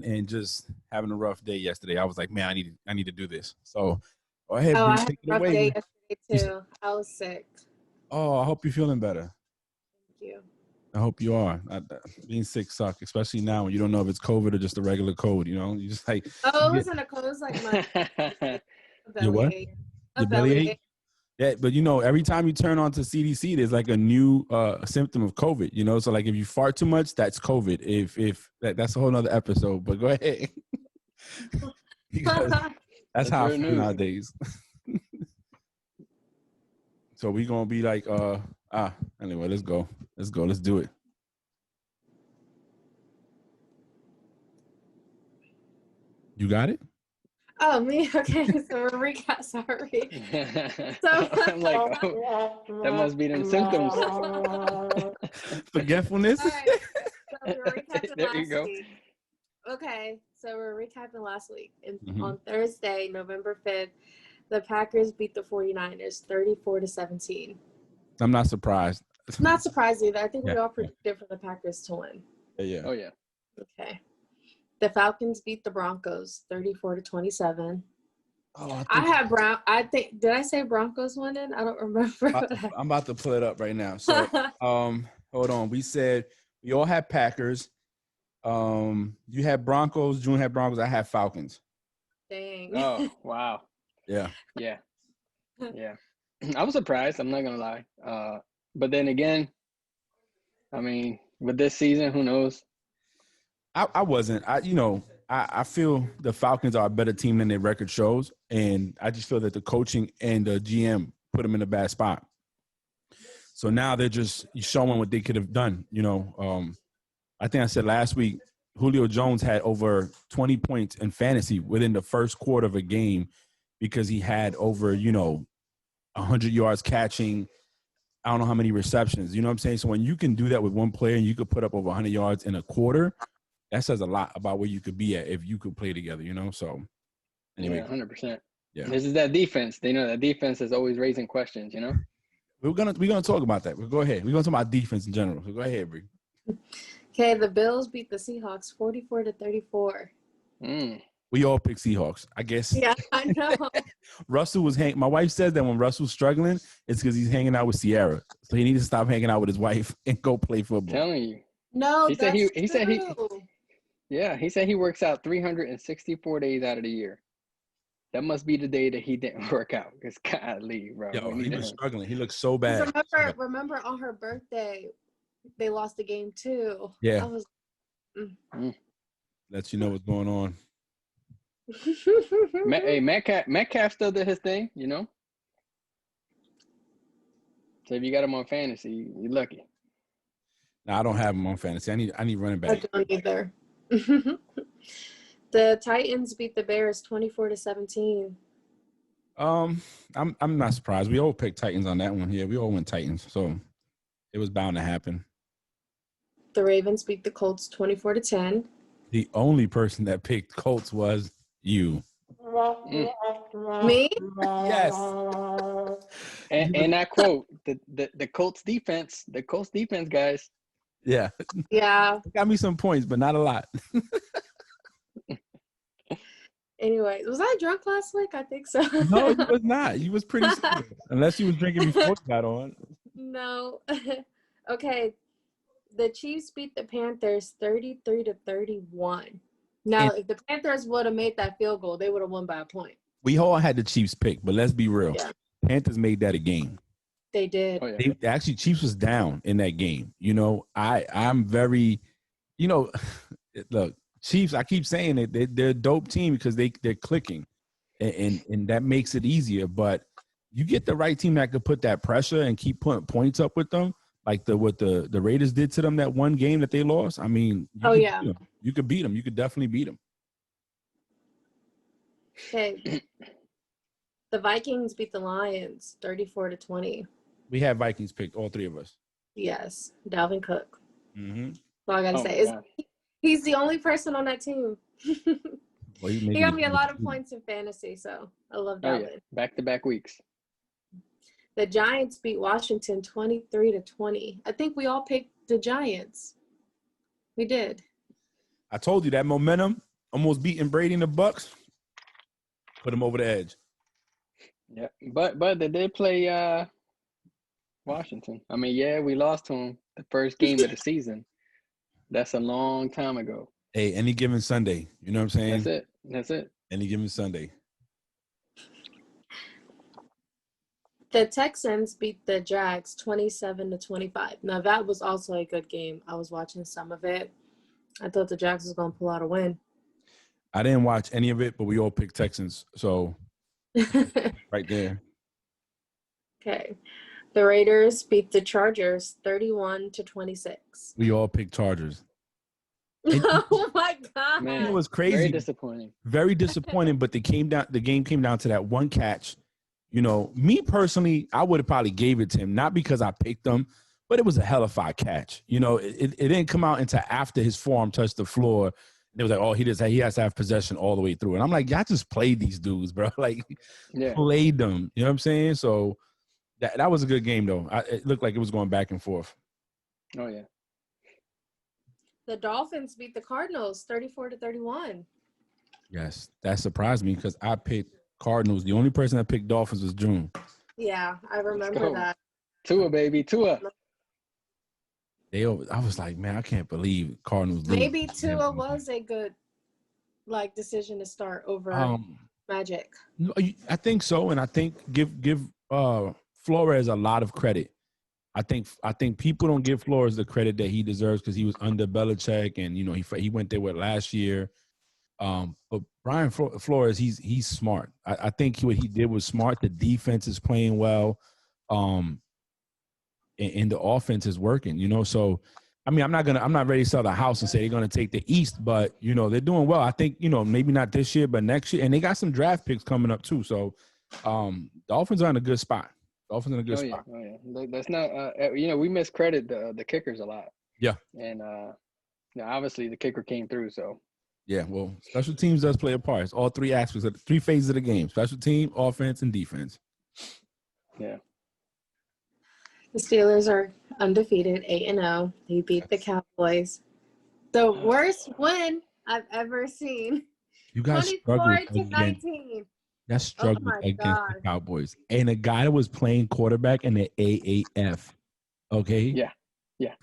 and just having a rough day yesterday. I was like, man, I need to do this. So go ahead, Oh, Bree, I had take it a rough away. day yesterday too. I was sick. Oh, I hope you're feeling better. Thank you. I hope you are. Being sick sucks, especially now when you don't know if it's COVID or just a regular cold. You know, you just like Oh, it wasn't a cold. It was like my a your what? bellyache. A Your belly bellyache. ache. Yeah, but you know, every time you turn on to CDC, there's like a new symptom of COVID. You know, so like if you fart too much, that's COVID. If that's a whole nother episode. But go ahead, because that's how I feel nowadays. So we gonna be like, anyway, let's go, let's do it. You got it? Oh, me? Okay, so we're recap. Sorry. So I'm like, oh, that must be them symptoms. Forgetfulness. All right. So we're recapping There you last go. week. Okay, so we're recapping last week. And Mhm. on Thursday, November 5th, the Packers beat the 49ers 34-17. I'm not surprised. Not surprising either. I think we Yeah, all predicted for the Packers to win. Yeah. Oh yeah. Okay. The Falcons beat the Broncos 34-27. Oh, I think did I say Broncos winning? I don't remember. I'm about to pull it up right now. So, hold on. We said we all had Packers. You had Broncos. June had Broncos. I had Falcons. Dang. Oh wow. Yeah. Yeah. I was surprised. I'm not gonna lie. But then again, I mean, with this season, who knows? I wasn't. I feel the Falcons are a better team than their record shows, and I just feel that the coaching and the GM put them in a bad spot. So now they're just showing what they could have done. You know, I think I said last week, Julio Jones had over 20 points in fantasy within the first quarter of a game because he had over 100 yards catching. I don't know how many receptions. You know what I'm saying? So when you can do that with one player and you could put up over 100 yards in a quarter, that says a lot about where you could be at if you could play together, So anyway. 100%. Yeah. This is that defense. They know that defense is always raising questions, We're gonna talk about that. We'll go ahead. We're gonna talk about defense in general. So go ahead, Bree. Okay, the Bills beat the Seahawks 44-34. We all pick Seahawks, I guess. Yeah, I know. Russell was my wife says that when Russell's struggling, it's because he's hanging out with Sierra. So he needs to stop hanging out with his wife and go play football. Telling you. No, He said he said he said he works out 364 days out of the year. That must be the day that he didn't work out. Because golly, bro. Yo, he was struggling. He looked so bad. Remember on her birthday, they lost the game too. Yeah. I was. Lets you know what's going on. Hey, Metcalf still did his thing, So if you got him on fantasy, you're lucky. No, I don't have him on fantasy. I need running back. I don't either. The Titans beat the Bears 24-17. I'm not surprised. We all picked Titans on that one here. We all went Titans, so it was bound to happen. The Ravens beat the Colts 24-10. The only person that picked Colts was you. Me? Yes. And that quote, the Colts defense, guys. Yeah. Yeah. Got me some points, but not a lot. Anyway, was I drunk last week? I think so. No, you was not. You was pretty stupid. Unless you was drinking before you got on. No. Okay. The Chiefs beat the Panthers 33-31. Now, if the Panthers would have made that field goal, they would have won by a point. We all had the Chiefs pick, but let's be real. Yeah. Panthers made that a game. They did. Oh, yeah. Actually, Chiefs was down in that game. I'm very, look, Chiefs, I keep saying it, they're a dope team because they're clicking, and that makes it easier. But you get the right team that could put that pressure and keep putting points up with them, like what the Raiders did to them that one game that they lost. I mean, you could beat them. You could definitely beat them. Okay. The Vikings beat the Lions 34-20. We had Vikings picked, all three of us. Yes, Dalvin Cook. Mm-hmm. All I gotta say is he's the only person on that team. Well, he got me a lot of points in fantasy, so I love Dalvin. Oh, yeah. Back-to-back weeks. The Giants beat Washington 23-20. I think we all picked the Giants. We did. I told you that momentum almost beating Brady and the Bucks, put him over the edge. Yeah, but they did play Washington. I mean, yeah, we lost to them the first game of the season. That's a long time ago. Hey, any given Sunday, you know what I'm saying? That's it. Any given Sunday. The Texans beat the Jags 27-25. Now that was also a good game. I was watching some of it. I thought the Jags was gonna pull out a win. I didn't watch any of it, but we all picked Texans. So right there. Okay. The Raiders beat the Chargers 31-26. We all picked Chargers. Oh my God. Man, it was crazy. Very disappointing. Very disappointing, but the game came down to that one catch. You know, me personally, I would have probably gave it to him, not because I picked him, but it was a hellified catch. You know, it didn't come out until after his forearm touched the floor. It was like, oh, he has to have possession all the way through. And I'm like, y'all just played these dudes, bro. Like, played them. You know what I'm saying? So that was a good game, though. It looked like it was going back and forth. Oh, yeah. The Dolphins beat the Cardinals 34-31. Yes, that surprised me because I picked Cardinals. The only person that picked Dolphins was June. Yeah, I remember that. Tua, baby, Tua. I was like, man, I can't believe Cardinals. Maybe Tua was a good decision to start over Magic. I think so, and I think give Flores a lot of credit. I think people don't give Flores the credit that he deserves because he was under Belichick, and you know he went there with last year. But Brian Flores, he's smart. I think what he did was smart. The defense is playing well, and the offense is working. You know, so I mean, I'm not ready to sell the house and say they're going to take the East, but you know they're doing well. I think maybe not this year, but next year, and they got some draft picks coming up too. So Dolphins are in a good spot. Dolphins in a good spot. Oh yeah, that's not. We miscredit the kickers a lot. Yeah, and obviously the kicker came through. So yeah, well, special teams does play a part. It's all three aspects of three phases of the game: special team, offense, and defense. Yeah. The Steelers are undefeated, 8-0. They beat the Cowboys. The worst win I've ever seen. You guys struggled 24-19. That struggled against the Cowboys. And a guy that was playing quarterback in the AAF. Okay? Yeah.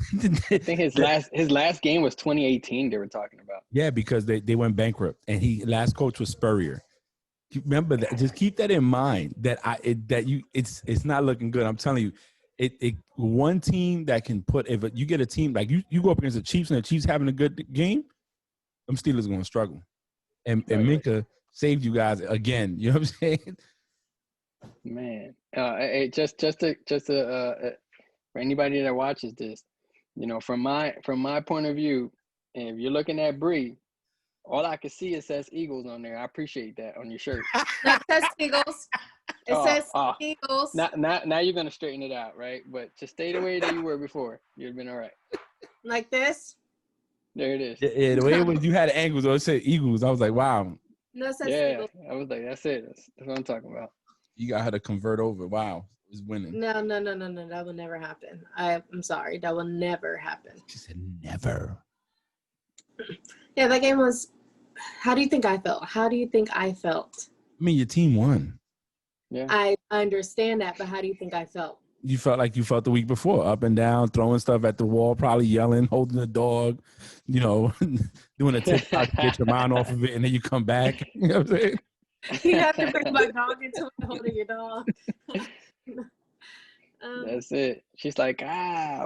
I think his last game was 2018 they were talking about. Yeah, because they went bankrupt. And last coach was Spurrier. Remember that. Just keep that in mind it's not looking good. I'm telling you, one team that can if you get a team like you go up against the Chiefs and the Chiefs having a good game, them Steelers are going to struggle. And Minka saved you guys again. You know what I'm saying? Man, just to for anybody that watches this, from my point of view, and if you're looking at Bree, all I can see it says Eagles on there. I appreciate that on your shirt. It says Eagles. It says Eagles. Now you're gonna straighten it out, right? But just stay the way that you were before. You'd have been all right. Like this. There it is. Yeah, the way it was, you had angles. It said Eagles. I was like, wow. No, it says Eagles. Yeah, I was like, that's it. That's what I'm talking about. You got her to convert over. Wow, it's winning. No. That will never happen. I'm sorry. That will never happen. She said never. Yeah, that game was. How do you think I felt? I mean, your team won. Yeah. I understand that, but how do you think I felt? You felt like you felt the week before, up and down, throwing stuff at the wall, probably yelling, holding the dog, doing a TikTok to get your mind off of it, and then you come back. You know what I'm saying? You have to bring my dog into holding your dog. That's it. She's like,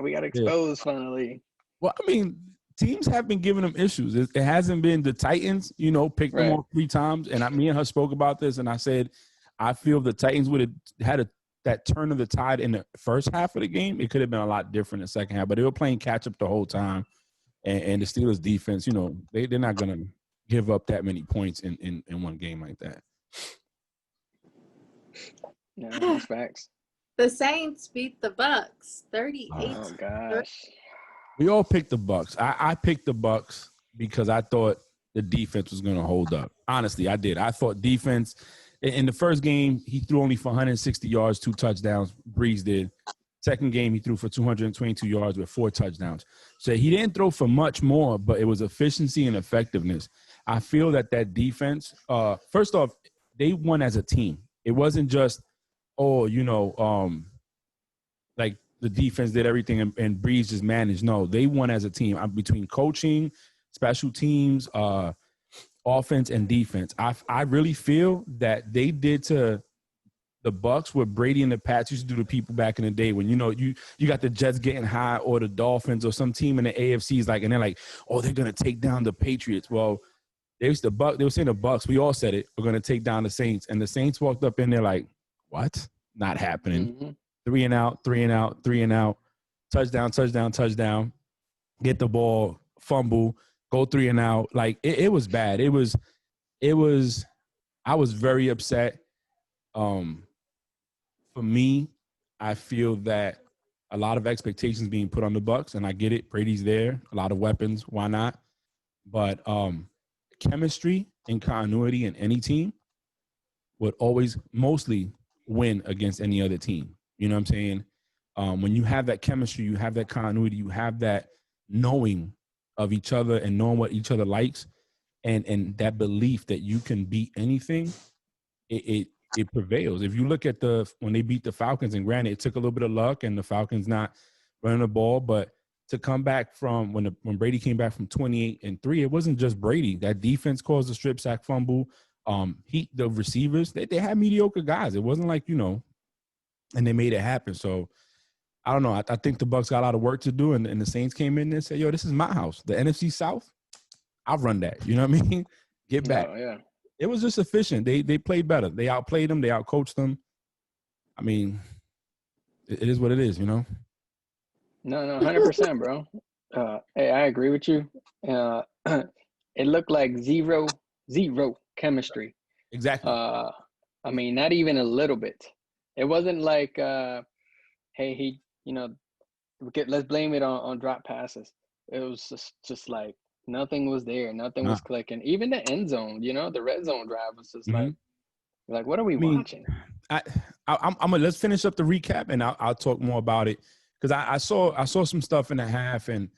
we got exposed finally. Well, I mean, teams have been giving them issues. It hasn't been the Titans, picked them all 3 times. And me and her spoke about this, and I said, I feel the Titans would have had that turn of the tide in the first half of the game. It could have been a lot different in the second half, but they were playing catch up the whole time. And the Steelers defense, they're not going to give up that many points in one game like that. Yeah, that's facts. The Saints beat the Bucks 38. Oh gosh. We all picked the Bucks. I picked the Bucks because I thought the defense was going to hold up. Honestly, I did. I thought defense in the first game, he threw only for 160 yards, 2 touchdowns. Breeze did. Second game, he threw for 222 yards with 4 touchdowns. So he didn't throw for much more, but it was efficiency and effectiveness. I feel that defense, first off, they won as a team. It wasn't just, like the defense did everything and Breeze just managed. No, they won as a team between coaching, special teams, offense, and defense. I really feel that they did to the Bucks what Brady and the Pats used to do to people back in the day when, you got the Jets getting high or the Dolphins or some team in the AFC is like, and they're like, oh, they're going to take down the Patriots. Well, they were saying the Bucks, we all said it, we're going to take down the Saints. And the Saints walked up in there like, what? Not happening. Mm-hmm. 3 and out, 3 and out, 3 and out, touchdown, touchdown, touchdown, get the ball, fumble, go 3 and out. Like it was bad. I was very upset. For me, I feel that a lot of expectations being put on the Bucks, and I get it. Brady's there, a lot of weapons. Why not? But chemistry and continuity in any team would always mostly win against any other team. You know what I'm saying? When you have that chemistry, you have that continuity, you have that knowing of each other and knowing what each other likes, and that belief that you can beat anything, it prevails. If you look at when they beat the Falcons, and granted, it took a little bit of luck and the Falcons not running the ball, but to come back from when Brady came back from 28-3, it wasn't just Brady. That defense caused the strip sack fumble. The receivers, they had mediocre guys. It wasn't like, and they made it happen. So I don't know. I think the Bucks got a lot of work to do, and the Saints came in and said, yo, this is my house. The NFC South, I'll run that. You know what I mean? Get back. Oh, yeah. It was just efficient. They played better. They outplayed them. They outcoached them. I mean, it is what it is, No, 100%, bro. Hey, I agree with you. It looked like zero chemistry. Exactly. I mean, not even a little bit. It wasn't like, hey, let's blame it on drop passes. It was just like nothing was there. Nothing was clicking. Even the end zone, the red zone drive was just like, what are we watching? I'm gonna let's finish up the recap, and I'll talk more about it because I saw some stuff in the half, and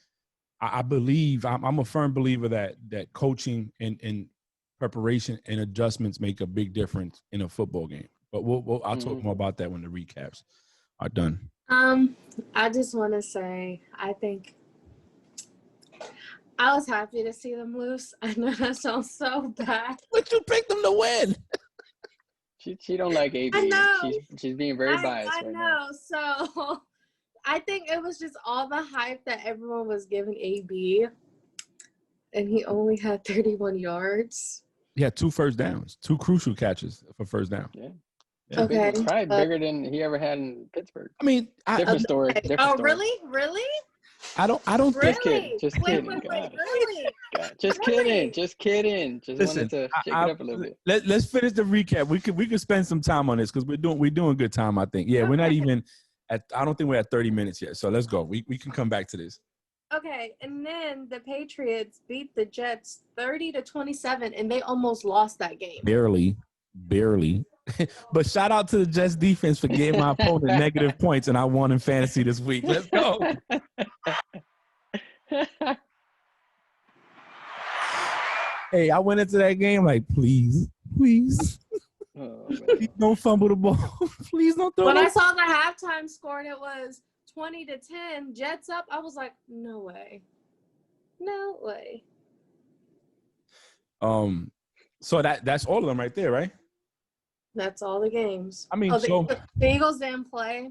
I believe I'm a firm believer that coaching and preparation and adjustments make a big difference in a football game. But I'll talk more about that when the recaps are done. I just want to say I think I was happy to see them lose. I know that sounds so bad. But you picked them to win. She don't like AB. I know. She's being very biased I right know. now. So I think it was just all the hype that everyone was giving AB, and he only had 31 yards. He had 2 first downs, 2 crucial catches for first down. Yeah. Okay. Probably bigger than he ever had in Pittsburgh. I mean, different story. Oh, really? Really? I don't Really? Just kidding. Wait, really? Just Really? kidding. Just Listen, wanted to shake it up a little bit. Let's finish the recap. We could spend some time on this because we're doing good time, I think. Yeah, we're not even I don't think we're at 30 minutes yet. So let's go. We can come back to this. Okay, and then the Patriots beat the Jets 30-27, and they almost lost that game. Barely. But shout out to the Jets defense for giving my opponent negative points, and I won in fantasy this week. Let's go. Hey, I went into that game like, please. Oh, Please don't fumble the ball. Please don't throw it. When I saw the halftime score and it was 20-10, Jets up, I was like, no way. So that's all of them right there, right? That's all the games. I mean, the Eagles didn't play,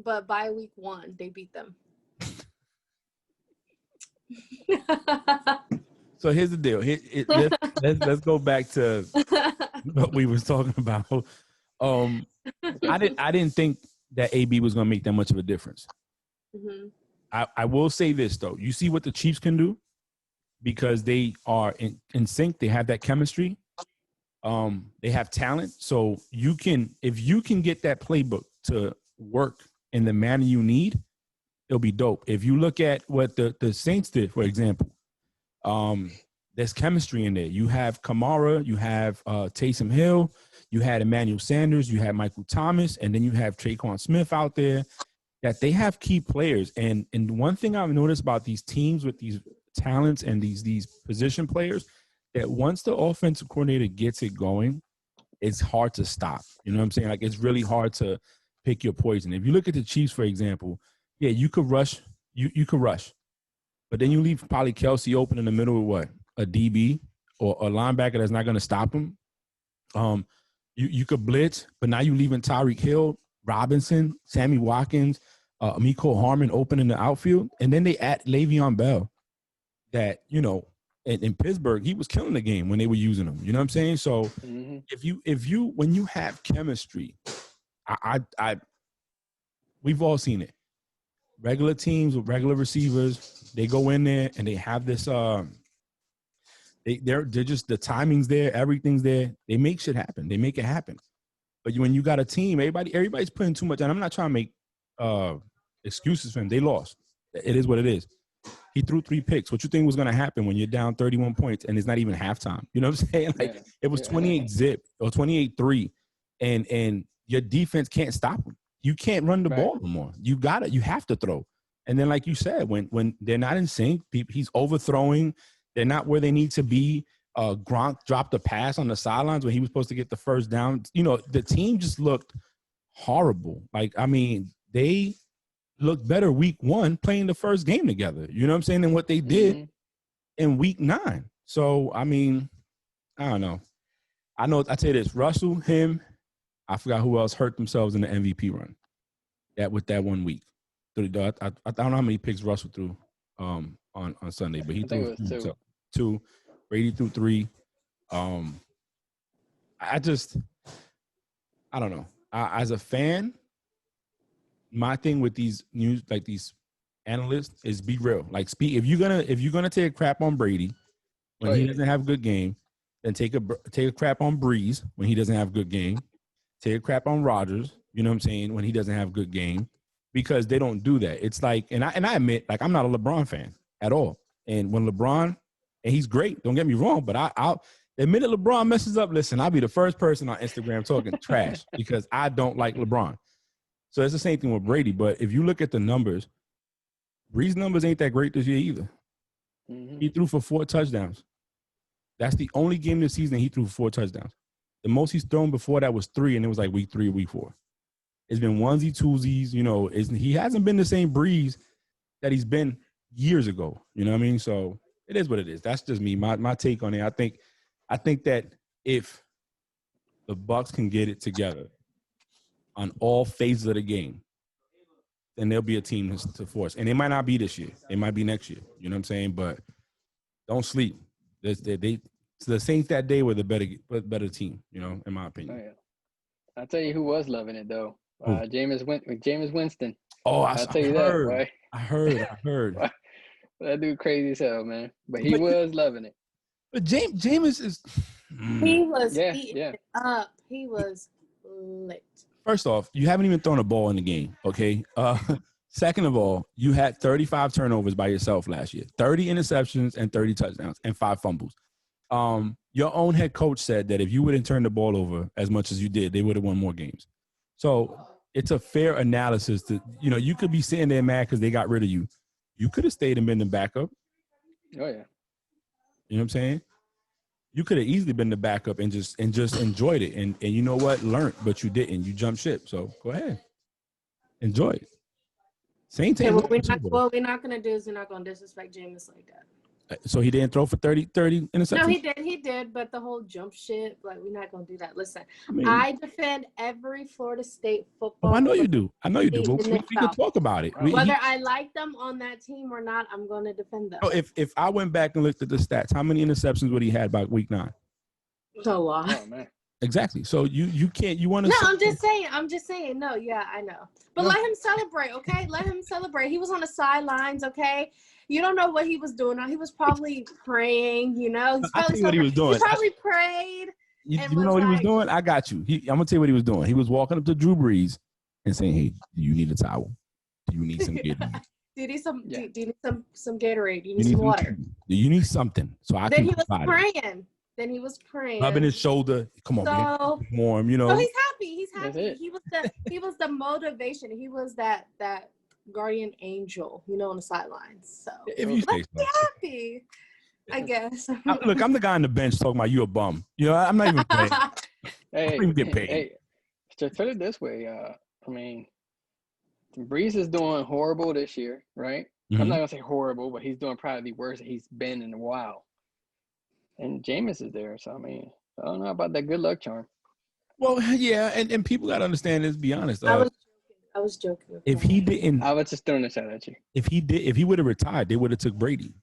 but by week 1, they beat them. So here's the deal. Let's go back to what we was talking about. I didn't think that AB was going to make that much of a difference. Mm-hmm. I will say this though. You see what the Chiefs can do because they are in sync. They have that chemistry. They have talent. So if you can get that playbook to work in the manner you need, it'll be dope. If you look at what the Saints did, for example, there's chemistry in there. You have Kamara, you have Taysom Hill, you had Emmanuel Sanders, you had Michael Thomas, and then you have Traquan Smith out there. That they have key players. And one thing I've noticed about these teams with these talents and these position players, that once the offensive coordinator gets it going, it's hard to stop. You know what I'm saying? Like, it's really hard to pick your poison. If you look at the Chiefs, for example, yeah, you could rush. You could rush. But then you leave probably Kelsey open in the middle with what? A DB or a linebacker that's not going to stop him. You could blitz, but now you leaving Tyreek Hill, Robinson, Sammy Watkins, Mecole Hardman open in the outfield. And then they add Le'Veon Bell that, you know, in Pittsburgh, he was killing the game when they were using him. You know what I'm saying? So when you have chemistry, we've all seen it. Regular teams with regular receivers, they go in there and they have this. They're just, the timing's there, everything's there. They make shit happen. They make it happen. But when you got a team, everybody's putting too much. And I'm not trying to make excuses for him. They lost. It is what it is. He threw 3 picks. What you think was going to happen when you're down 31 points and it's not even halftime? You know what I'm saying? Like, it was 28-0 or 28-3, and your defense can't stop him. You can't run the ball no more. You have to throw. And then, like you said, when they're not in sync, he's overthrowing. They're not where they need to be. Gronk dropped a pass on the sidelines when he was supposed to get the first down. You know, the team just looked horrible. Like, I mean, they looked better week 1 playing the first game together. You know what I'm saying? Than what they did in week 9. So, I mean, I don't know. I tell you this, Russell, him, I forgot who else hurt themselves in the MVP run. With that 1 week. I don't know how many picks Russell threw on Sunday, but he threw 2. Brady threw 3. I don't know. As a fan, my thing with these news, like these analysts, is be real. Like, speak. If you're gonna take a crap on Brady when he doesn't have a good game, then take a crap on Breeze when he doesn't have a good game. Take a crap on Rodgers, you know what I'm saying, when he doesn't have a good game, because they don't do that. It's like, and I admit, like, I'm not a LeBron fan at all. And when LeBron, and he's great, don't get me wrong, but I'll the minute LeBron messes up, listen, I'll be the first person on Instagram talking trash because I don't like LeBron. So it's the same thing with Brady. But if you look at the numbers, Bree's numbers ain't that great this year either. He threw for 4 touchdowns. That's the only game this season he threw for 4 touchdowns. The most he's thrown before that was 3, and it was like week 3 or week 4. It's been onesie twosies. You know, he hasn't been the same Breeze that he's been years ago. You know what I mean? So it is what it is. That's just me. My take on it. I think that if the Bucs can get it together on all phases of the game, then there'll be a team to force. And it might not be this year. It might be next year. You know what I'm saying? But don't sleep. The Saints that day were the better team, you know, in my opinion. Oh, yeah. I'll tell you who was loving it, though. Jameis Winston. Oh, I'll tell you that, boy. I heard. That dude crazy as hell, man. But he was loving it. But Jameis is... He was eating it up. He was lit. First off, you haven't even thrown a ball in the game, okay? Second of all, you had 35 turnovers by yourself last year. 30 interceptions and 30 touchdowns and 5 fumbles. Your own head coach said that if you wouldn't turn the ball over as much as you did, they would have won more games. So it's a fair analysis to, you know, you could be sitting there mad because they got rid of you. You could have stayed and been the backup. Oh, yeah. You know what I'm saying? You could have easily been the backup and just enjoyed it. And you know what? Learned, but you didn't. You jumped ship. So go ahead. Enjoy it. Same thing. What we're not going to do is we're not going to disrespect Jameis like that. So he didn't throw for 30 interceptions? No, he did, but the whole jump shit, like, we're not going to do that. Listen, I defend every Florida State football. Oh, I know you do. But we can talk about it. Whether I like them on that team or not, I'm going to defend them. Oh, if I went back and looked at the stats, how many interceptions would he had by week 9? A lot. Oh, man. Exactly. So you can't, you want to. No, I'm just saying. No, yeah, I know. But let him celebrate, okay? Let him celebrate. He was on the sidelines, okay? You don't know what he was doing. He was probably praying, you know. I tell you what he was doing. He probably prayed. You know what he was doing? I got you. I'm going to tell you what he was doing. He was walking up to Drew Brees and saying, hey, do you need a towel? Do you need some Gatorade? Do you need some Gatorade? Do you need some water? Do you need something? So I then can he was provide praying. Then he was praying. Rubbing his shoulder. Come on, man. Warm, you know. So he's happy. He was the motivation. He was that guardian angel, you know, on the sidelines. So if you stay happy. I guess. Look, I'm the guy on the bench talking about you a bum. You know, I'm not even playing. I Hey, don't even get paid. hey, just put it this way. I mean, Breeze is doing horrible this year, right? I'm Mhm. not gonna say horrible, but he's doing probably the worst he's been in a while. And Jameis is there, so I mean, I don't know about that good luck charm. Well, yeah, and people got to understand this. Be honest. I was joking. If he didn't, I was just throwing a shot at you. if he would have retired, they would have took Brady.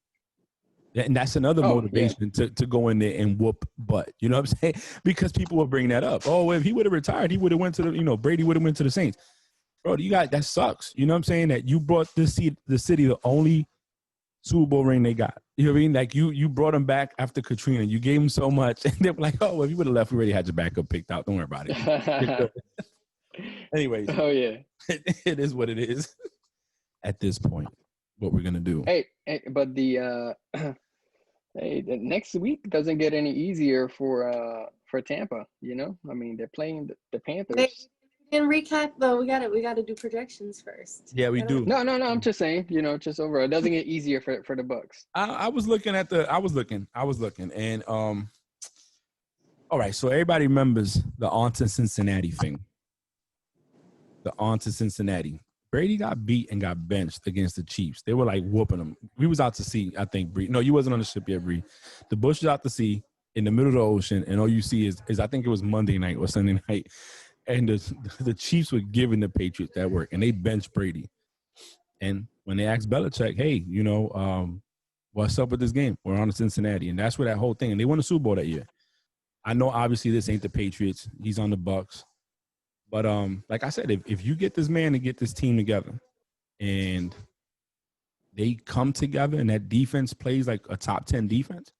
And that's another Oh, yeah. motivation to go in there and whoop butt. You know what I'm saying? Because people will bring that up. Oh, if he would have retired, he would have went to the, Brady would have went to the Saints. Bro, that sucks. You know what I'm saying? That you brought the city the only Super Bowl ring they got. You know what I mean? Like you brought them back after Katrina. You gave them so much, and they were like, "Oh, if you would have left, we already had your backup picked out. Don't worry about it." Anyways, oh yeah, it is what it is. At this point, what we're gonna do? Hey, but the the next week doesn't get any easier for Tampa. You know, I mean, they're playing the Panthers. Wait, in recap though, we gotta do projections first. Yeah, we do. No. I'm just saying, just overall, it doesn't get easier for the Bucks. I was looking at I was looking, and all right. So everybody remembers the on to Cincinnati thing. The on to Cincinnati. Brady got beat and got benched against the Chiefs. They were like whooping them. We was out to sea, I think, Bree. No, you wasn't on the ship yet, Bree. The Bush was out to sea in the middle of the ocean, and all you see is I think it was Monday night or Sunday night, and the Chiefs were giving the Patriots that work, and they benched Brady. And when they asked Belichick, hey, what's up with this game? We're on to Cincinnati, and that's where that whole thing. And they won the Super Bowl that year. I know, obviously, this ain't the Patriots. He's on the Bucks. But like I said, if you get this man to get this team together and they come together and that defense plays like a top 10 defense,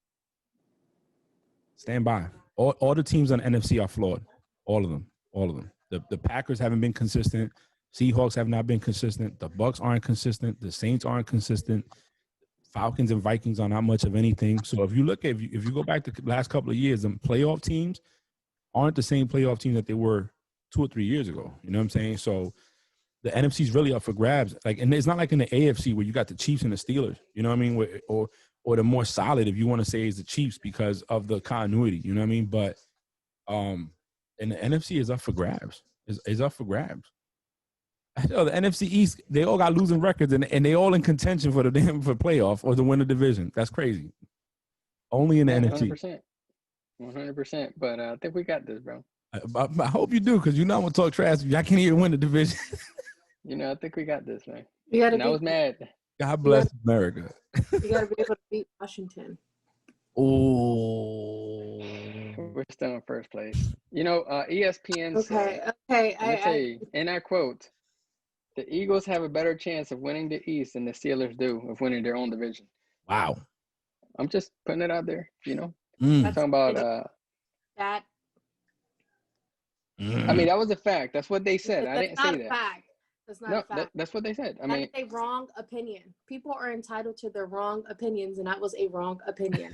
stand by. All the teams on the NFC are flawed. All of them. The Packers haven't been consistent. Seahawks have not been consistent. The Bucks aren't consistent. The Saints aren't consistent. Falcons and Vikings are not much of anything. So if you go back to the last couple of years, the playoff teams aren't the same playoff teams that they were 2 or 3 years ago. You know what I'm saying? So the NFC is really up for grabs. Like, and it's not like in the AFC where you got the Chiefs and the Steelers. You know what I mean? Or the more solid, if you want to say, is the Chiefs because of the continuity. You know what I mean? But and the NFC is up for grabs. Is up for grabs. I know the NFC East, they all got losing records and they all in contention for playoff or to win the division. That's crazy. Only in the NFC. 100%. But I think we got this, bro. I hope you do, because I'm gonna talk trash. I can't even win the division. I think we got this, man. I was mad. God bless America. You gotta be able to beat Washington. Oh, we're still in first place. ESPN said, Okay. and I quote, "The Eagles have a better chance of winning the East than the Steelers do of winning their own division." Wow. I'm just putting it out there, Talking about that. I mean, that was a fact. That's what they said. I didn't say that. Fact. That's not a fact. That's what they said. That's a wrong opinion. People are entitled to their wrong opinions, and that was a wrong opinion.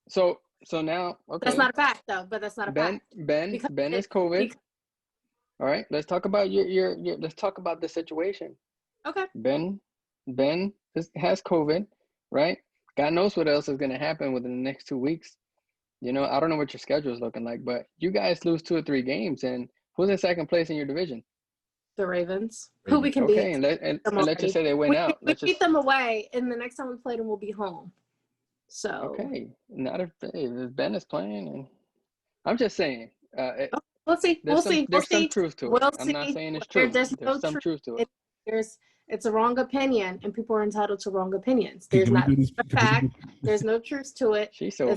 So now, okay. That's not a fact, though. But that's not a fact. Ben is COVID. All right. Let's talk about your. Let's talk about the situation. Okay. Ben has COVID, right? God knows what else is going to happen within the next 2 weeks. I don't know what your schedule is looking like, but you guys lose 2 or 3 games, and who's in second place in your division? The Ravens, who we can beat. Okay, and let's just say they win out. We beat them away, and the next time we play them, we'll be home. So okay, not if Ben is playing, and I'm just saying. We'll see. There's some truth to it. I'm not saying it's true. There's some truth to it. It's a wrong opinion, and people are entitled to wrong opinions. There's not a fact. There's no truth to it. She's so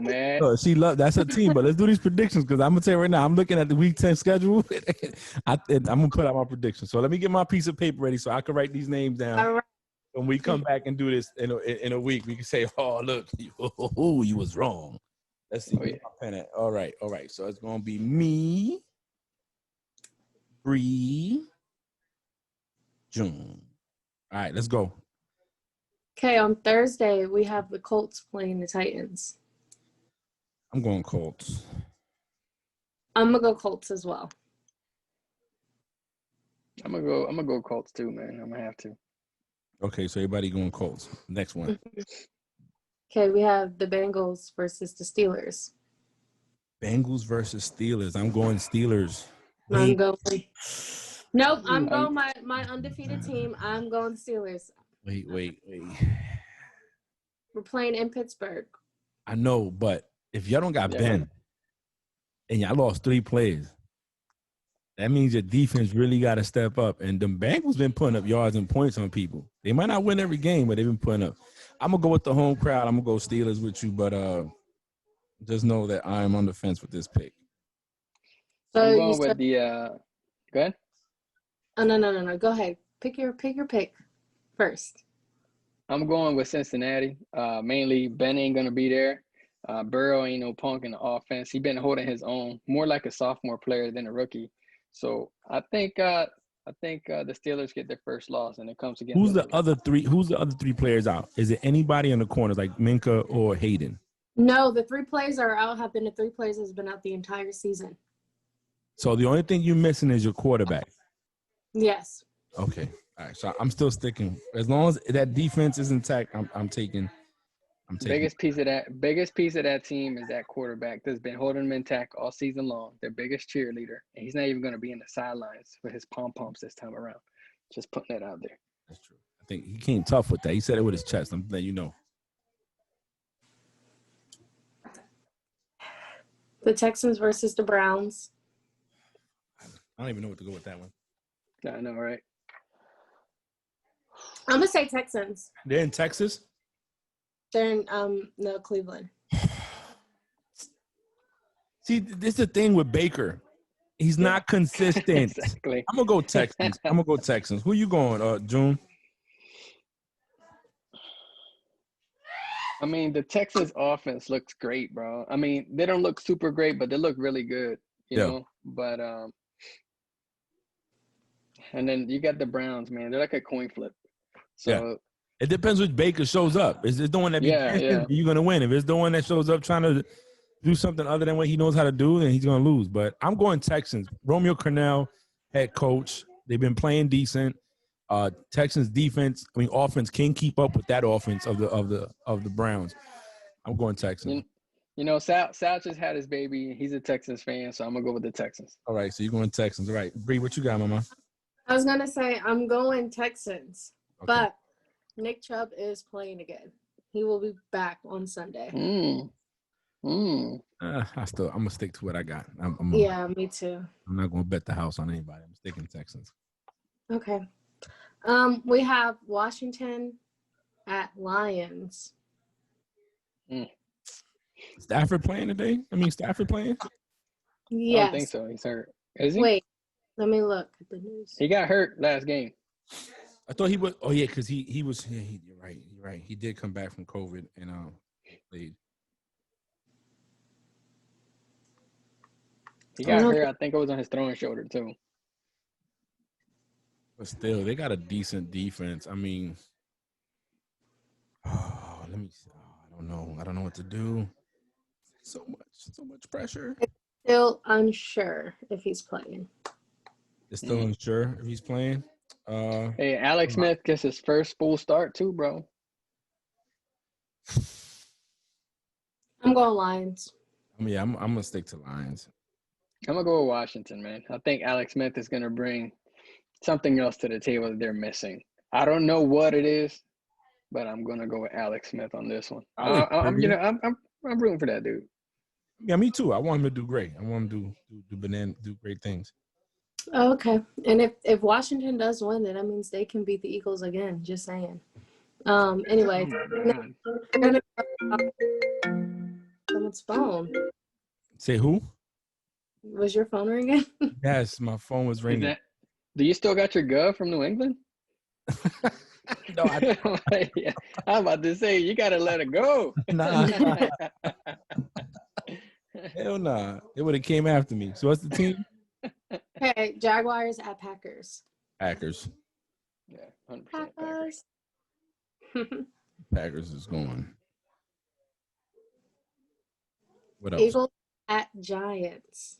mad. That's her team. But let's do these predictions, because I'm gonna tell you right now. I'm looking at the Week 10 schedule. I'm gonna put out my predictions. So let me get my piece of paper ready so I can write these names down. All right. When we come back and do this in a week, we can say, "Oh, look, you was wrong." Let's see. All right. So it's gonna be me, Bree, June. All right, let's go. Okay, on Thursday we have the Colts playing the Titans. I'm going Colts. I'm gonna go Colts as well. I'm gonna go Colts too, man. I'm gonna have to. Okay, so everybody going Colts. Next one. Okay, we have the Bengals versus the Steelers. Bengals versus Steelers. I'm going Steelers. I'm Wait. going. Nope, I'm I'm- going my undefeated team. I'm going Steelers. Wait. We're playing in Pittsburgh. I know, but if y'all don't got Yeah. Ben and y'all lost 3 players, that means your defense really got to step up. And the Bengals been putting up yards and points on people. They might not win every game, but they've been putting up. I'm gonna go with the home crowd. I'm gonna go Steelers with you, but just know that I am on the fence with this pick. So I'm you going with said, the go ahead. oh no. Go ahead. Pick your pick first. I'm going with Cincinnati. Mainly Ben ain't gonna be there. Burrow ain't no punk in the offense. He been holding his own, more like a sophomore player than a rookie. So I think the Steelers get their first loss, and it comes against Who's the them. other 3? Who's the other 3 players out? Is it anybody in the corners like Minka or Hayden? No, the 3 players are out. Have been the 3 players has been out the entire season. So the only thing you're missing is your quarterback. Yes. Okay. All right. So I'm still sticking. As long as that defense is intact, I'm taking. Biggest piece of that team is that quarterback that's been holding them intact all season long. Their biggest cheerleader, and he's not even going to be in the sidelines with his pom poms this time around. Just putting that out there. That's true. I think he came tough with that. He said it with his chest. I'm letting you know. The Texans versus the Browns. I don't even know what to go with that one. I know, right? I'm gonna say Texans. They're in Texas. They're in no Cleveland. See, this is the thing with Baker. He's not consistent. Exactly. I'm gonna go Texans. Who you going, June? I mean, the Texans offense looks great, bro. I mean, they don't look super great, but they look really good, you know? But and then you got the Browns, man. They're like a coin flip. So It depends which Baker shows up. Is it the one that be you're gonna win? If it's the one that shows up trying to do something other than what he knows how to do, then he's gonna lose. But I'm going Texans. Romeo Crennel, head coach. They've been playing decent. Texans defense, offense can keep up with that offense of the Browns. I'm going Texans. You know, Sal just had his baby. He's a Texans fan, so I'm gonna go with the Texans. All right, so you're going Texans. All right, Bree, what you got, Mama? I was gonna say I'm going Texans, Okay. but Nick Chubb is playing again. He will be back on Sunday. I'm gonna stick to what I got. Yeah, me too. I'm not gonna bet the house on anybody. I'm sticking Texans. Okay. We have Washington at Lions. Stafford playing today? Stafford playing? Yes. I don't think so. He's hurt. Is he? Wait, let me look at the news. He got hurt last game. I thought he was. Oh yeah, because he was. Yeah, you're right. You're right. He did come back from COVID and played. He got hurt. I think it was on his throwing shoulder too. But still, they got a decent defense. Let me. I don't know. I don't know what to do. So much pressure. Still unsure if he's playing. It's still unsure if he's playing. Hey, Alex Smith gets his first full start too, bro. I'm going Lions. I'm gonna stick to Lions. I'm gonna go with Washington, man. I think Alex Smith is gonna bring something else to the table that they're missing. I don't know what it is, but I'm gonna go with Alex Smith on this one. I'm rooting for that dude. Yeah, me too. I want him to do great. I want him to do great things. Okay. And if Washington does win, then that means they can beat the Eagles again. Just saying. Anyway. Someone's phone. Say who? Was your phone ringing? Yes, my phone was ringing. Do you still got your gov from New England? No, yeah, I'm about to say you gotta let it go. Nah. Hell nah. They would have came after me. So what's the team? Okay, Jaguars at Packers. Packers. Yeah, 100% Packers. Packers is going. What else? Eagles at Giants.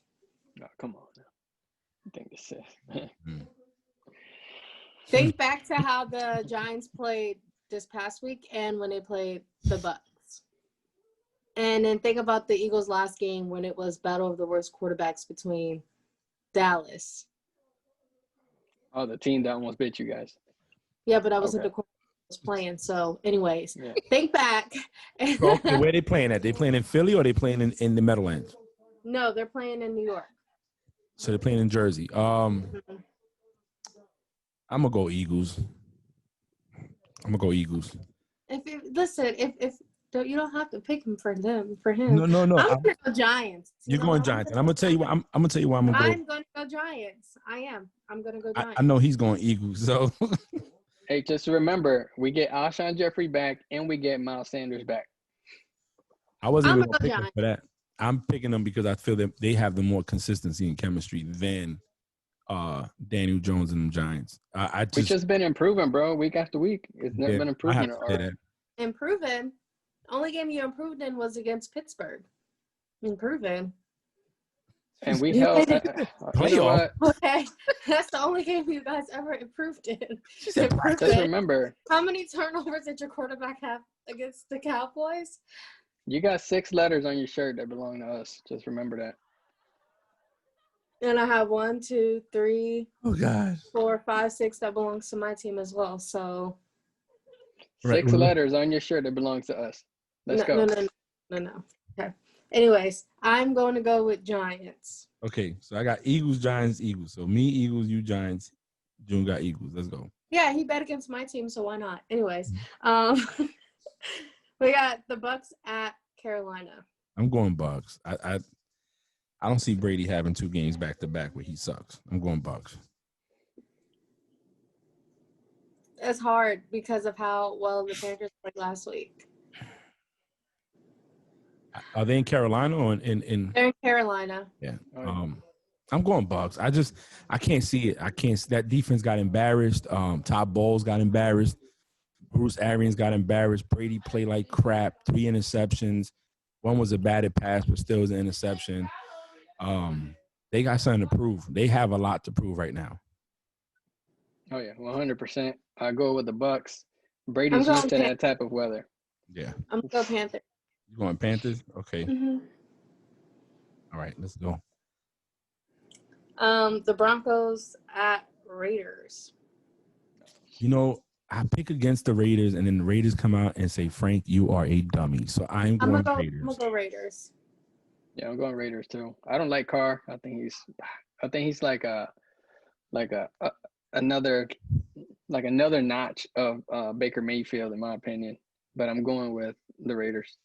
Oh, come on now. I think this is. Think back to how the Giants played this past week and when they played the Bucks. And then think about the Eagles' last game when it was battle of the worst quarterbacks between Dallas. Oh, the team that almost beat you guys. Yeah, but I wasn't Okay. the quarterback I was playing. So, anyways, Yeah. think back. So, okay, where they playing at? They playing in Philly or they playing in the Meadowlands? No, they're playing in New York. So they're playing in Jersey. Mhm. I'm gonna go Eagles. I'm gonna go Eagles. If you don't have to pick him for them for him. No. I'm gonna go Giants. You're going Giants, and I'm gonna tell you what. I'm gonna tell you why I'm gonna go. I'm gonna go Giants. I am. I'm gonna go Giants. I know he's going Eagles. So Hey, just remember, we get Alshon Jeffrey back and we get Miles Sanders back. I wasn't I'm even gonna gonna go pick them Giants. for that. I'm picking them because I feel that they have the more consistency and chemistry than Daniel Jones and the Giants. I We just just been improving, bro, week after week. It's not been I have improvement. to say that. Improving. Only game you improved in was against Pittsburgh. Improving. And we You held. guys- You know Playoff. what? Okay, that's the only game you guys ever improved in. She said Improving. Just remember, How many turnovers did your quarterback have against the Cowboys? you got 6 letters on your shirt that belong to us. Just remember that. And I have 1, 2, 3, Oh God. 4, 5, 6 that belongs to my team as well. So Right. 6 letters on your shirt that belongs to us. Let's go. No. Okay. Anyways, I'm going to go with Giants. Okay, so I got Eagles, Giants, Eagles. So me, Eagles, you Giants. June got Eagles. Let's go. Yeah, he bet against my team, so why not? Anyways, we got the Bucks at Carolina. I'm going Bucks. I don't see Brady having 2 games back to back where he sucks. I'm going Bucks. It's hard because of how well the Panthers played last week. Are they in Carolina or in They're in Carolina. Yeah. Oh, yeah. I'm going Bucks. I can't see it. I can't. That defense got embarrassed. Todd Bowles got embarrassed. Bruce Arians got embarrassed. Brady played like crap. 3 interceptions. One was a batted pass, but still was an interception. They got something to prove. They have a lot to prove right now. Oh yeah, 100%. I go with the Bucks. Brady's going used to that type of weather. Yeah. I'm going to go Panthers. You going Panthers? Okay. Mm-hmm. All right. Let's go. The Broncos at Raiders. You know, I pick against the Raiders, and then the Raiders come out and say, "Frank, you are a dummy." So I'm going Raiders. I'm gonna go Raiders. Yeah, I'm going Raiders too. I don't like Carr. I think he's like another notch of Baker Mayfield in my opinion. But I'm going with the Raiders.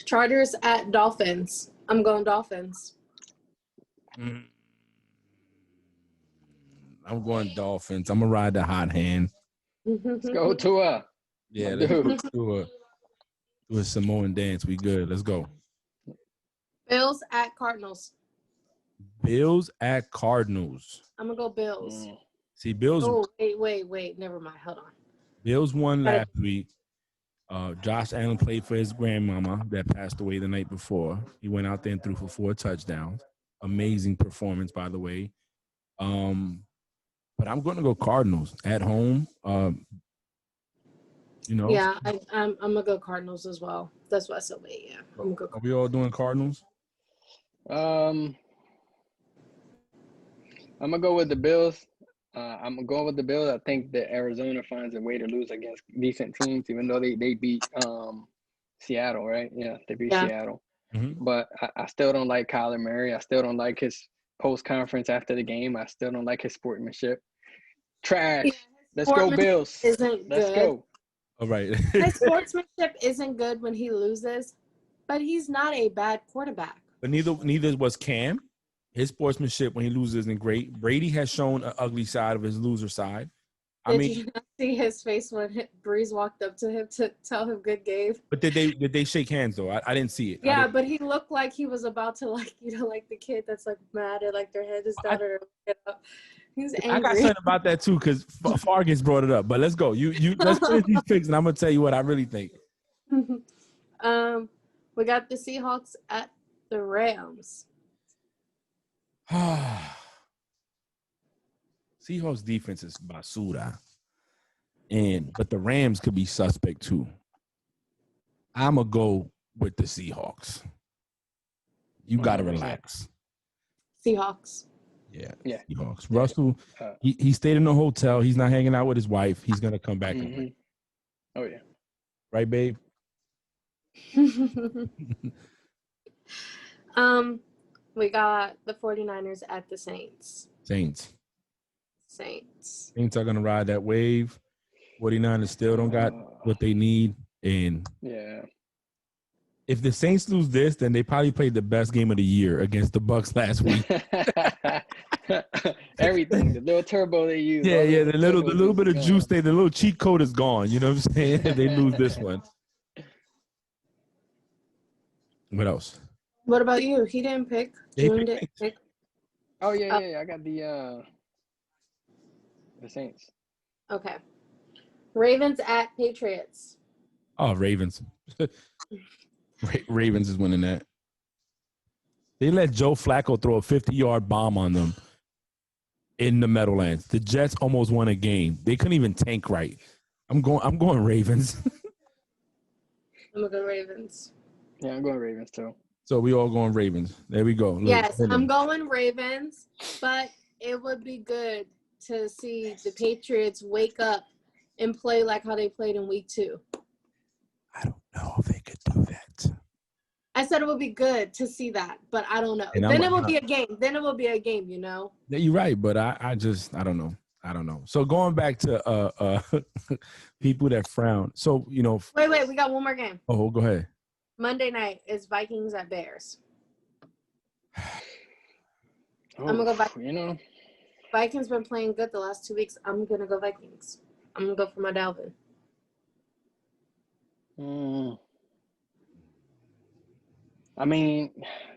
Chargers at Dolphins. I'm going Dolphins. I'm going Dolphins. I'm gonna ride the hot hand. Let's go Tua. Yeah, Dude. let's do a Samoan dance. We good. Let's go. Bills at Cardinals. Bills at Cardinals. I'm gonna go Bills. See, Bills. Oh, wait. Never mind. Hold on. Bills won last week. Josh Allen played for his grandmama that passed away the night before. He went out there and threw for 4 touchdowns. Amazing performance, by the way. But I'm going to go Cardinals at home. Yeah, I'm gonna go Cardinals as well. That's why I said wait. Yeah, I'm gonna go. Are we all doing Cardinals? I'm gonna go with the Bills. I'm going with the Bills. I think that Arizona finds a way to lose against decent teams, even though they beat Seattle, right? Yeah, they beat Seattle. Mm-hmm. But I still don't like Kyler Murray. I still don't like his post-conference after the game. I still don't like his sportsmanship. Trash. Yeah, Let's go Bills. Let's go. All right. His sportsmanship isn't good when he loses, but he's not a bad quarterback. But neither was Cam. His sportsmanship when he loses isn't great. Brady has shown an ugly side of his loser side. Did you not see his face when Breeze walked up to him to tell him good game? But did they shake hands though? I didn't see it. Yeah, but he looked like he was about to like the kid that's like mad or like their head is down or get up. He's angry. I got something about that too because Fargus brought it up. But let's go. You let's finish these picks and I'm gonna tell you what I really think. We got the Seahawks at the Rams. Seahawks defense is basura, but the Rams could be suspect too. I'm going to go with the Seahawks. You got to 100%. relax. Seahawks. Yeah, Yeah. Seahawks. Yeah. Russell, he stayed in the hotel. He's not hanging out with his wife. He's going to come back and win. Oh, yeah. Right, babe? We got the 49ers at the Saints. Saints. Saints. Saints are going to ride that wave. 49ers still don't got what they need. And yeah, if the Saints lose this, then they probably played the best game of the year against the Bucks last week. Everything, the little turbo they use. Yeah, the little bit of gone. juice, the little cheat code is gone. You know what I'm saying? They lose this one. What else? What about you? He didn't pick. June didn't pick. Oh yeah. I got the Saints. Okay. Ravens at Patriots. Oh, Ravens. Ravens is winning that. They let Joe Flacco throw a 50-yard bomb on them in the Meadowlands. The Jets almost won a game. They couldn't even tank right. I'm going Ravens. I'm going Ravens. Yeah, I'm going Ravens too. So we all going Ravens. There we go. Yes, I'm going Ravens, but it would be good to see the Patriots wake up and play like how they played in week 2. I don't know if they could do that. I said it would be good to see that, but I don't know. Then it will be a game. Then it will be a game, you know? Yeah, you're right, but I don't know. I don't know. So going back to people that frown. So, you know. Wait, we got one more game. Oh, go ahead. Monday night is Vikings at Bears. Oh, I'm going to go Vikings. You know. Vikings been playing good the last 2 weeks. I'm going to go Vikings. I'm going to go for my Dalvin. I mean,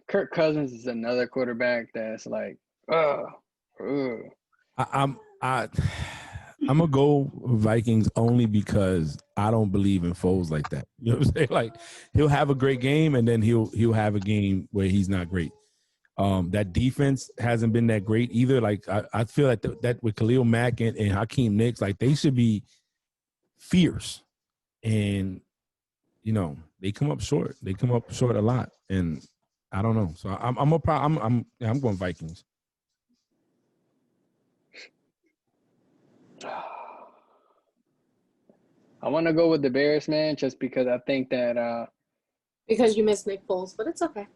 Kirk Cousins is another quarterback that's like, I'm gonna go Vikings only because I don't believe in foes like that. You know what I'm saying? Like he'll have a great game and then he'll have a game where he's not great. That defense hasn't been that great either. Like I feel like that with Khalil Mack and Hakeem Nicks, like they should be fierce, and you know they come up short. They come up short a lot, and I don't know. So I'm going Vikings. I want to go with the Bears, man, just because I think that because you miss Nick Foles, but it's okay.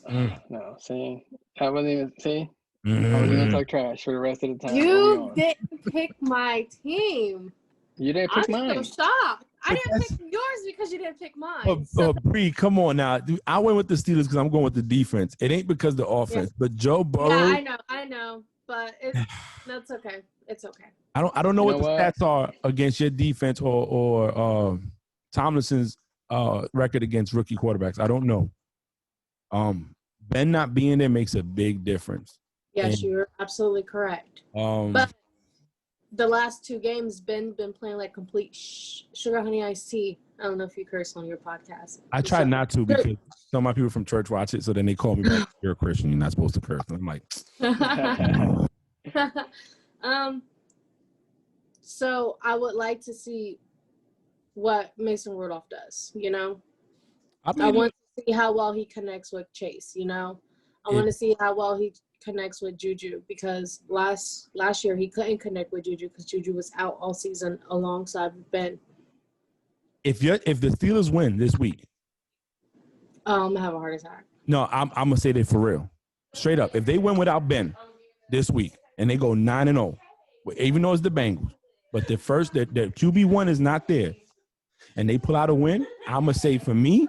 No, see, I wasn't even I was gonna talk trash for the rest of the time. You didn't pick my team. You didn't pick mine. I'm so shocked. I didn't pick yours because you didn't pick mine. Bree, come on now. Dude, I went with the Steelers because I'm going with the defense. It ain't because of the offense, but Joe Burrow. Yeah, I know, but that's okay. It's okay. I don't know what the stats are against your defense or Tomlinson's record against rookie quarterbacks. I don't know. Ben not being there makes a big difference. Yes, you're absolutely correct. But the last 2 games, Ben been playing like complete sugar honey iced tea. I don't know if you curse on your podcast. I tried not to because some of my people from church watch it, so then they call me back, you're a Christian, you're not supposed to curse. And I'm like, so I would like to see what Mason Rudolph does, you know? I want to see how well he connects with Chase, you know? I want to see how well he connects with Juju because last year he couldn't connect with Juju because Juju was out all season alongside Ben. If the Steelers win this week, I'm gonna have a heart attack. No, I'm gonna say that for real, straight up. If they win without Ben this week and they go 9-0, even though it's the Bengals, but the QB1 is not there, and they pull out a win, I'm gonna say for me,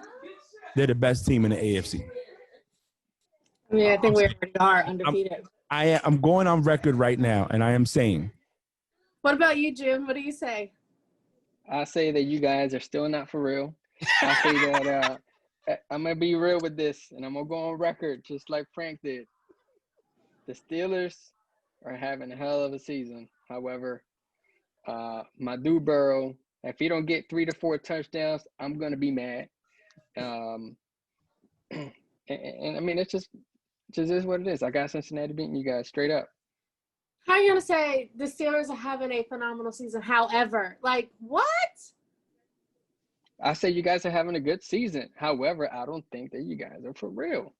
they're the best team in the AFC. I mean, I think we already are undefeated. I'm going on record right now, and I am saying. What about you, Jim? What do you say? I say that you guys are still not for real. I say that I'm going to be real with this, and I'm going to go on record just like Frank did. The Steelers are having a hell of a season. However, my dude Burrow, if he don't get 3 to 4 touchdowns, I'm going to be mad. And I mean, it's just is what it is. I got Cincinnati beating you guys straight up. How are you going to say the Steelers are having a phenomenal season? However, like, what? I say you guys are having a good season. However, I don't think that you guys are for real.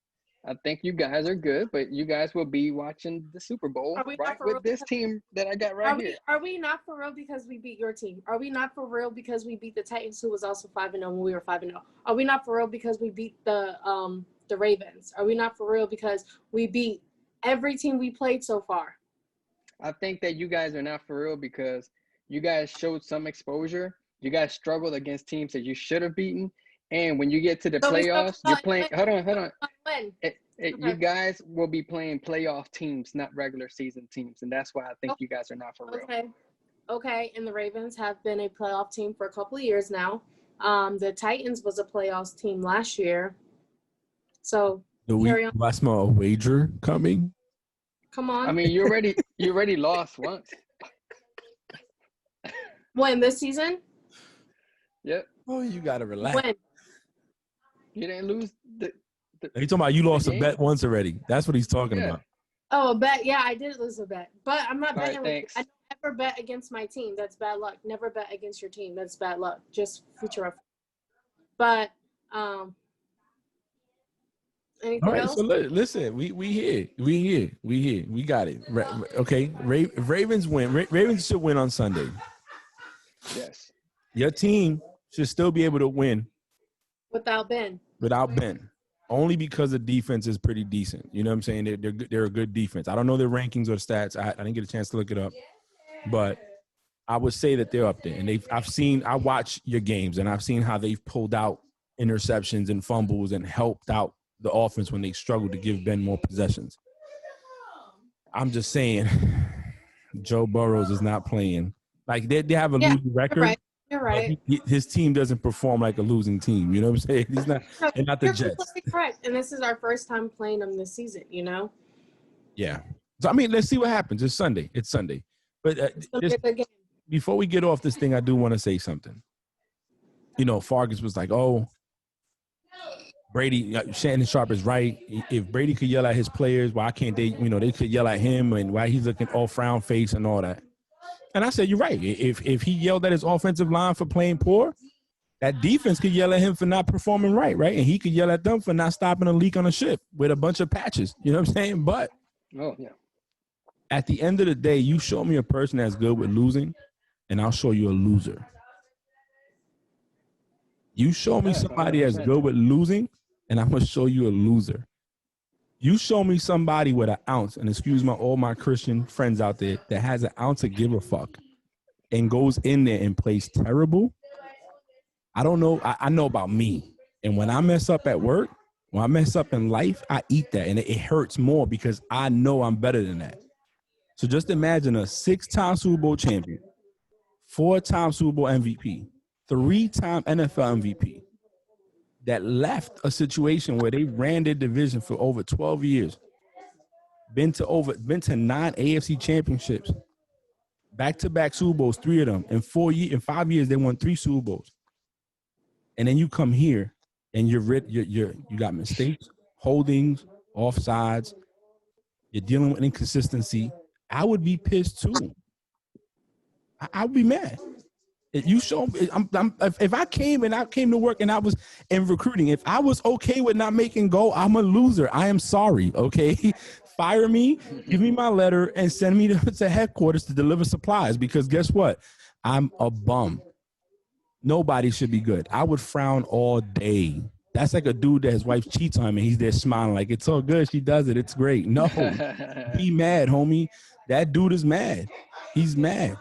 I think you guys are good, but you guys will be watching the Super Bowl Are we right not for real? with this team that I got right here. Are we not for real because we beat your team? Are we not for real because we beat the Titans, who was also 5-0 when we were 5-0? Are we not for real because we beat the Ravens? Are we not for real because we beat every team we played so far? I think that you guys are not for real because you guys showed some exposure. You guys struggled against teams that you should have beaten. And when you get to the playoffs, you're playing. Hold on. You guys will be playing playoff teams, not regular season teams. And that's why I think you guys are not for real. Okay. And the Ravens have been a playoff team for a couple of years now. The Titans was a playoffs team last year. So do I smell a wager coming? Come on. I mean, you already lost once. When, this season? Yep. Oh, you gotta relax. When? You didn't lose the He's talking about you lost a bet once already. That's what he's talking about. Oh, a bet. Yeah, I did lose a bet. But I'm not betting. Right, I never bet against my team. That's bad luck. Never bet against your team. That's bad luck. Just future reference. But anything all right, else? so listen, we here. We got it. Okay, Ravens win. Ravens should win on Sunday. Yes. Your team should still be able to win without Ben. Only because the defense is pretty decent. You know what I'm saying? They're a good defense. I don't know their rankings or stats. I didn't get a chance to look it up, but I would say that they're up there. And I watch your games, and I've seen how they've pulled out interceptions and fumbles and helped out the offense when they struggled to give Ben more possessions. I'm just saying, Joe Burrows is not playing. Like they have a losing record. You're right. His team doesn't perform like a losing team. You know what I'm saying? He's not. They're not the Jets. Completely correct. And this is our first time playing them this season. You know. Yeah. So I mean, let's see what happens. It's Sunday. But before we get off this thing, I do want to say something. You know, Fargus was like, "Oh, Brady, Shannon Sharp is right. If Brady could yell at his players, why can't they? You know, they could yell at him, and why he's looking all frown face and all that." And I said, you're right. If he yelled at his offensive line for playing poor, that defense could yell at him for not performing right? And he could yell at them for not stopping a leak on a ship with a bunch of patches. You know what I'm saying? But at the end of the day, you show me a person that's good with losing, and I'll show you a loser. You show me somebody that's good with losing, and I'm going to show you a loser. You show me somebody with an ounce, and excuse all my Christian friends out there, that has an ounce of give a fuck and goes in there and plays terrible. I don't know. I know about me. And when I mess up at work, when I mess up in life, I eat that. And it hurts more because I know I'm better than that. So just imagine a 6-time Super Bowl champion, 4-time Super Bowl MVP, 3-time NFL MVP, that left a situation where they ran their division for over 12 years, been to 9 AFC championships, back-to-back Super Bowls, 3 of them. In 5 years, they won 3 Super Bowls. And then you come here and you got mistakes, holdings, offsides. You're dealing with inconsistency. I would be pissed too. I would be mad. You show me. If I came to work and I was in recruiting, if I was okay with not making goal, I'm a loser. I am sorry. Okay, fire me, give me my letter, and send me to headquarters to deliver supplies. Because guess what? I'm a bum. Nobody should be good. I would frown all day. That's like a dude that his wife cheats on him and he's there smiling like it's all good. She does it. It's great. No, be mad, homie. That dude is mad. He's mad.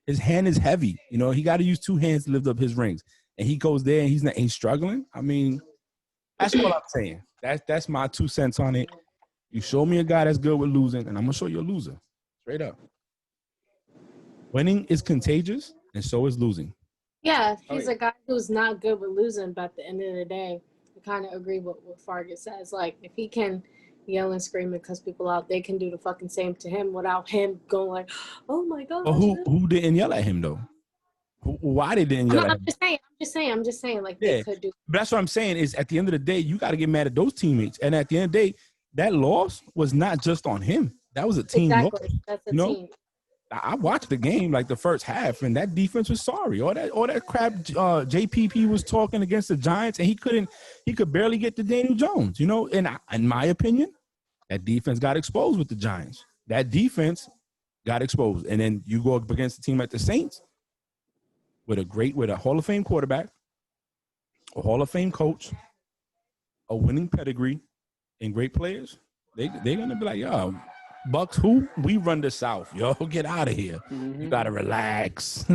His hand is heavy. You know, he got to use 2 hands to lift up his rings. And he goes there and he's struggling. I mean, that's what I'm saying. That's my 2 cents on it. You show me a guy that's good with losing, and I'm going to show you a loser. Straight up. Winning is contagious, and so is losing. Yeah, he's a guy who's not good with losing, but at the end of the day, I kind of agree with what Fargus says. Like, if he can yell and scream and cuss people out, they can do the fucking same to him without him going like, oh my God. Well, who didn't yell at him, though? Why they didn't yell at him? I'm just saying, like, they could do. But that's what I'm saying is at the end of the day, you got to get mad at those teammates. And at the end of the day, that loss was not just on him. That was a team loss. That's a team. I watched the game like the first half, and that defense was sorry. All that crap JPP was talking against the Giants, and he could barely get to Daniel Jones. You know, and in my opinion, that defense got exposed with the Giants. That defense got exposed, and then you go up against a team like the Saints with a Hall of Fame quarterback, a Hall of Fame coach, a winning pedigree, and great players. They're gonna be like, yo, Bucks, who? We run the South. Yo, get out of here. You gotta relax.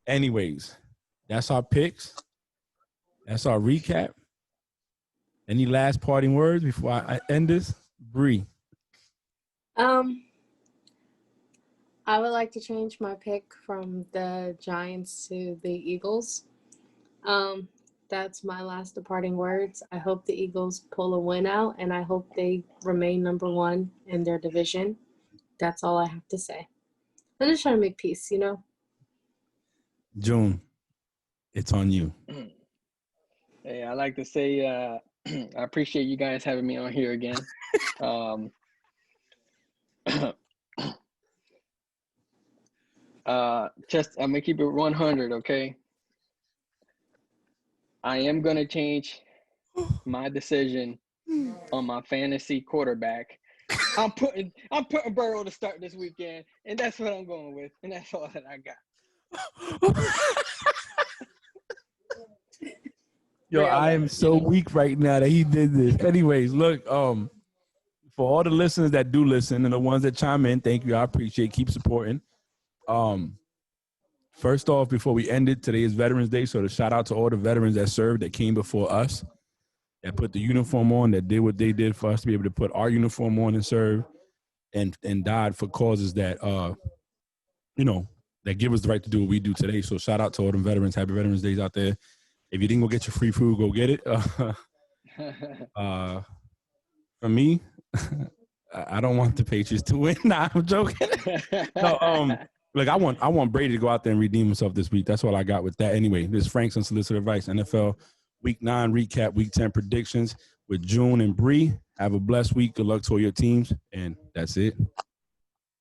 Anyways, that's our picks. That's our recap. Any last parting words before I end this? Bree. I would like to change my pick from the Giants to the Eagles. That's my last departing words. I hope the Eagles pull a win out, and I hope they remain number one in their division. That's all I have to say. I'm just trying to make peace, you know? June, it's on you. Hey, I like to say I appreciate you guys having me on here again. I'm gonna keep it 100, okay? I am gonna change my decision on my fantasy quarterback. I'm putting Burrow to start this weekend, and that's what I'm going with, and that's all that I got. Yo, I am so weak right now that he did this. Anyways, look, for all the listeners that do listen and the ones that chime in, thank you. I appreciate it. Keep supporting. First off, before we end it, today is Veterans Day, so to shout out to all the veterans that served, that came before us, that put the uniform on, that did what they did for us to be able to put our uniform on and serve, and died for causes that that give us the right to do what we do today. So shout out to all them veterans. Happy Veterans Days out there. If you didn't go get your free food, go get it. For me, I don't want the Patriots to win. Nah, I'm joking. No, look, I want Brady to go out there and redeem himself this week. That's all I got with that. Anyway, this is Frank's Unsolicited Advice, NFL Week 9 recap, Week 10 predictions with June and Bree. Have a blessed week. Good luck to all your teams, and that's it.